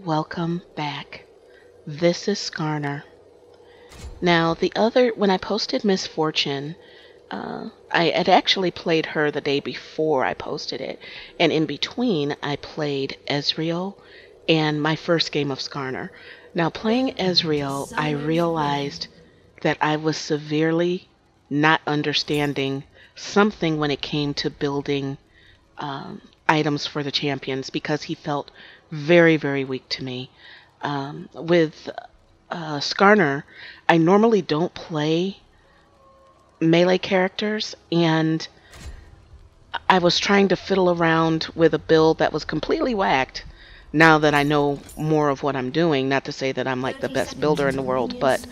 Welcome back. This is Skarner. Now, when I posted Misfortune, I had actually played her the day before I posted it, and in between, I played Ezreal and my first game of Skarner. Now, playing Ezreal, I realized that I was severely not understanding something when it came to building items for the champions because he felt very, very weak to me. With Skarner, I normally don't play melee characters, and I was trying to fiddle around with a build that was completely whacked now that I know more of what I'm doing. Not to say that I'm like the best builder in the world, but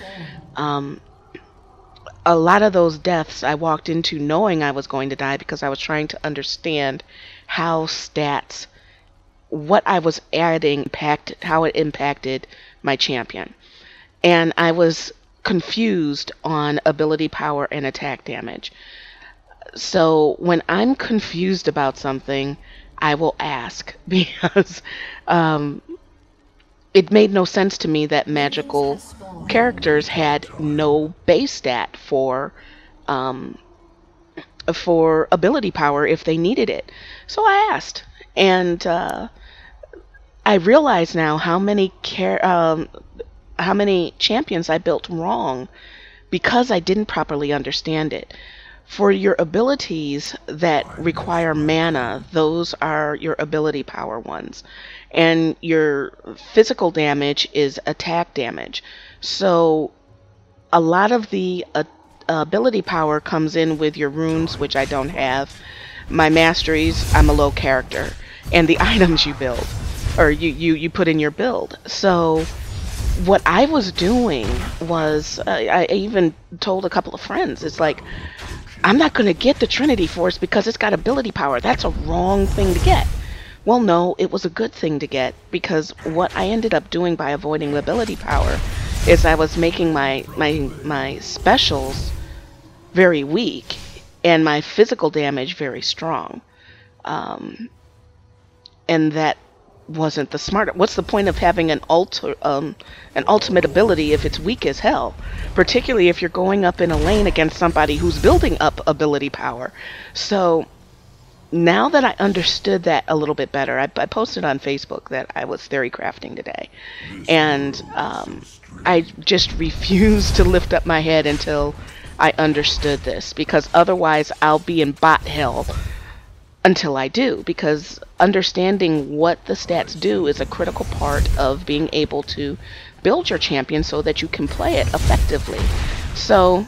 um, a lot of those deaths I walked into knowing I was going to die because I was trying to understand how stats, what I was adding, how it impacted my champion. And I was confused on ability power and attack damage. So when I'm confused about something, I will ask because um, it made no sense to me that magical characters had no base stat um, for ability power if they needed it. So I asked, and I realize now how many champions I built wrong because I didn't properly understand it. For your abilities that require mana, those are your ability power ones. And your physical damage is attack damage. So a lot of the ability power comes in with your runes, which I don't have. My masteries, I'm a low character. And the items you build, or you put in your build. So what I was doing was, I even told a couple of friends, it's like, I'm not going to get the Trinity Force because it's got ability power. That's a wrong thing to get. Well, no, it was a good thing to get because what I ended up doing by avoiding the ability power is I was making my specials very weak and my physical damage very strong. And that wasn't the smart. What's the point of having an ultimate ability if it's weak as hell? Particularly if you're going up in a lane against somebody who's building up ability power. So now that I understood that a little bit better, I posted on Facebook that I was theory crafting today, and I just refused to lift up my head until I understood this, because otherwise I'll be in bot hell until I do, because understanding what the stats do is a critical part of being able to build your champion so that you can play it effectively. So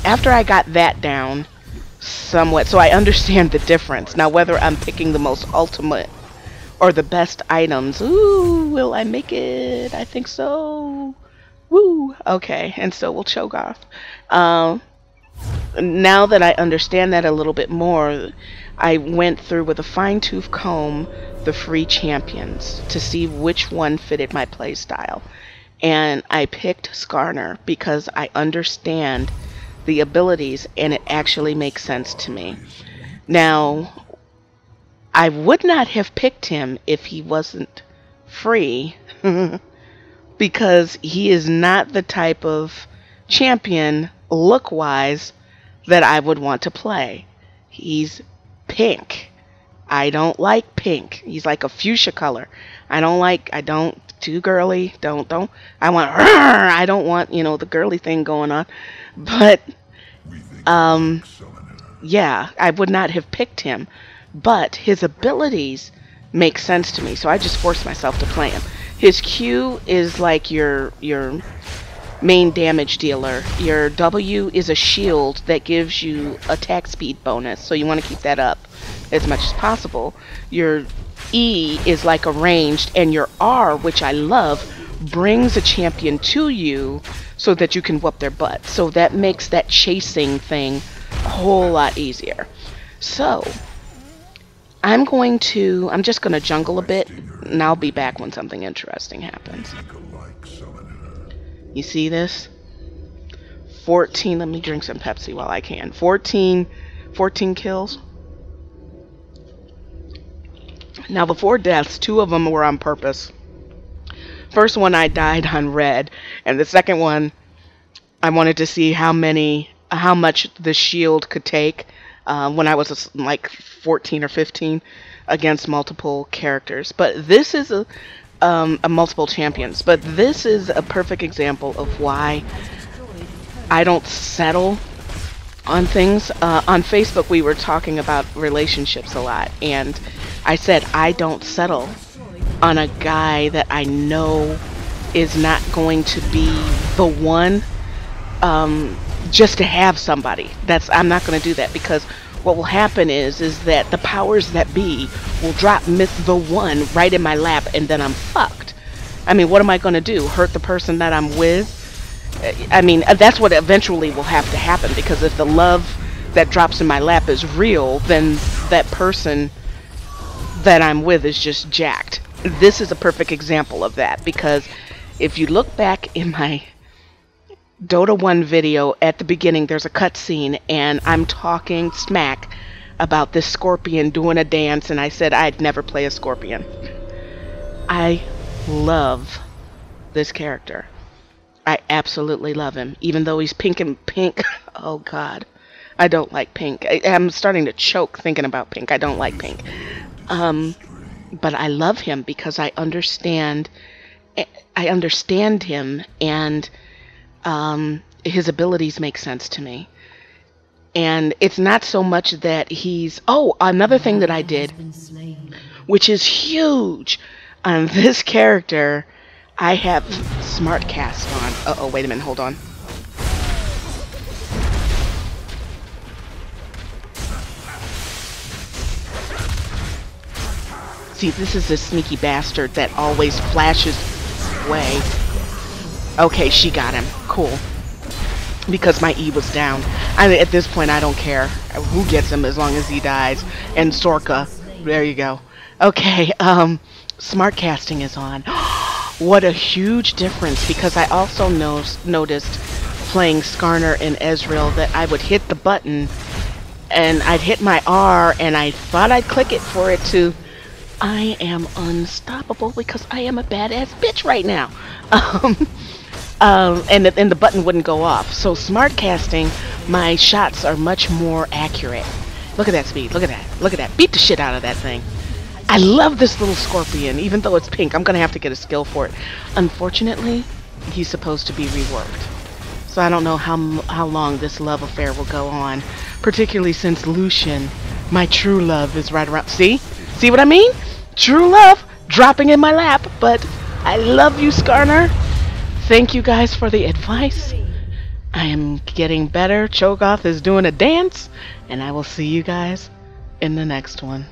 after I got that down somewhat, so I understand the difference. Now whether I'm picking the most ultimate or the best items, ooh, will I make it? I think so. Woo! Okay, and so will Cho'Gath. Now that I understand that a little bit more, I went through with a fine-tooth comb the free champions to see which one fitted my playstyle. And I picked Skarner because I understand the abilities and it actually makes sense to me. Now, I would not have picked him if he wasn't free because he is not the type of champion look-wise that I would want to play. He's pink. I don't like pink. He's like a fuchsia color. I don't, too girly. I want, I don't want, the girly thing going on. But, yeah, I would not have picked him. But his abilities make sense to me, so I just forced myself to play him. His Q is like your main damage dealer. Your W is a shield that gives you attack speed bonus, so you want to keep that up as much as possible. Your E is like a ranged, and your R, which I love, brings a champion to you so that you can whoop their butt. So that makes that chasing thing a whole lot easier. So I'm just going to jungle a bit, and I'll be back when something interesting happens. You see this? 14, let me drink some Pepsi while I can. 14 kills. Now the 4 deaths, 2 of them were on purpose. First one I died on red, and the second one I wanted to see how much the shield could take when I was like 14 or 15 against multiple characters. But this is a multiple champions. But this is a perfect example of why I don't settle on things. On Facebook, we were talking about relationships a lot, and I said I don't settle on a guy that I know is not going to be the one, just to have somebody. I'm not going to do that, because what will happen is that the powers that be will drop Miss the One right in my lap, and then I'm fucked. I mean, what am I going to do? Hurt the person that I'm with? I mean, that's what eventually will have to happen, because if the love that drops in my lap is real, then that person that I'm with is just jacked. This is a perfect example of that, because if you look back in my Dota 1 video, at the beginning there's a cutscene and I'm talking smack about this scorpion doing a dance, and I said I'd never play a scorpion. I love this character. I absolutely love him, even though he's pink and pink. Oh god, I don't like pink. I'm starting to choke thinking about pink. I don't like pink. But I love him because I understand him, and his abilities make sense to me. And it's not so much that he's... Oh, another thing that I did, which is huge on this character, I have smart cast on. Uh-oh, wait a minute, hold on. See, this is a sneaky bastard that always flashes away. Okay, she got him. Cool. Because my E was down. I mean, at this point, I don't care who gets him as long as he dies. And Sorka. There you go. Okay, smart casting is on. What a huge difference, because I also noticed playing Skarner and Ezreal that I would hit the button and I'd hit my R and I thought I'd click it for it to... I am unstoppable because I am a badass bitch right now. And the button wouldn't go off. So smart casting, my shots are much more accurate. Look at that speed. Look at that. Look at that. Beat the shit out of that thing. I love this little scorpion, even though it's pink. I'm going to have to get a skill for it. Unfortunately, he's supposed to be reworked. So I don't know how long this love affair will go on, particularly since Lucian, my true love, is right around. See? See what I mean? True love dropping in my lap, but I love you, Skarner. Thank you guys for the advice. I am getting better. Cho'Gath is doing a dance, and I will see you guys in the next one.